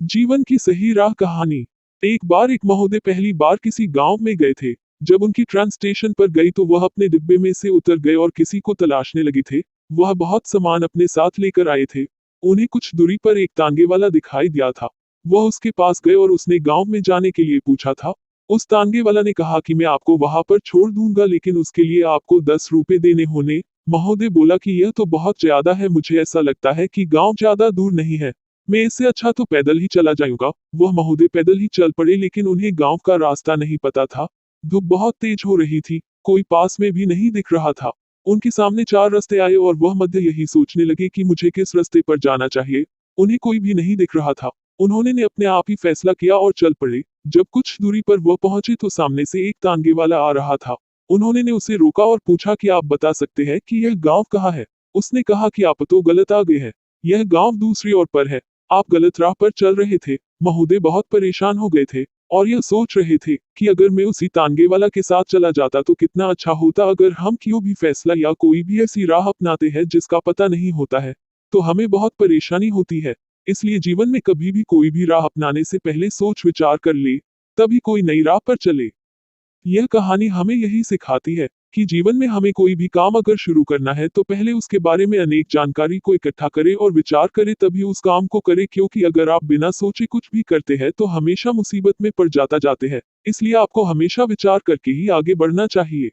जीवन की सही राह कहानी। एक बार एक महोदय पहली बार किसी गांव में गए थे। जब उनकी ट्रेन स्टेशन पर गई तो वह अपने डिब्बे में से उतर गए और किसी को तलाशने लगे थे। वह बहुत सामान अपने साथ लेकर आए थे। उन्हें कुछ दूरी पर एक तांगे वाला दिखाई दिया था। वह उसके पास गए और उसने गांव में जाने के लिए पूछा था। उस तांगे वाला ने कहा कि मैं आपको वहां पर छोड़ दूंगा, लेकिन उसके लिए आपको 10 रुपए देने होने। महोदय बोला कि यह तो बहुत ज्यादा है, मुझे ऐसा लगता है कि गांव ज्यादा दूर नहीं है। मैं इससे अच्छा तो पैदल ही चला जाऊंगा। वह महोदय पैदल ही चल पड़े, लेकिन उन्हें गांव का रास्ता नहीं पता था। धूप बहुत तेज हो रही थी, कोई पास में भी नहीं दिख रहा था। उनके सामने 4 रास्ते आए और वह मध्य यही सोचने लगे कि मुझे किस रास्ते पर जाना चाहिए। उन्हें कोई भी नहीं दिख रहा था। उन्होंने ने अपने आप ही फैसला किया और चल पड़े। जब कुछ दूरी पर वह पहुंचे तो सामने से एक तांगे वाला आ रहा था। उन्होंने ने उसे रोका और पूछा कि आप बता सकते हैं कि यह गांव कहाँ है। उसने कहा कि आप तो गलत आ गए हैं। यह गांव दूसरी ओर पर है। आप गलत राह पर चल रहे थे। महोदय बहुत परेशान हो गए थे और यह सोच रहे थे कि अगर मैं उसी तांगे वाला के साथ चला जाता तो कितना अच्छा होता। अगर हम क्यों भी फैसला या कोई भी ऐसी राह अपनाते हैं जिसका पता नहीं होता है, तो हमें बहुत परेशानी होती है। इसलिए जीवन में कभी भी कोई भी राह अपनाने से पहले सोच विचार कर ले, तभी कोई नई राह पर चले। यह कहानी हमें यही सिखाती है कि जीवन में हमें कोई भी काम अगर शुरू करना है तो पहले उसके बारे में अनेक जानकारी को इकट्ठा करें और विचार करें, तभी उस काम को करें। क्योंकि अगर आप बिना सोचे कुछ भी करते हैं तो हमेशा मुसीबत में पड़ जाते हैं। इसलिए आपको हमेशा विचार करके ही आगे बढ़ना चाहिए।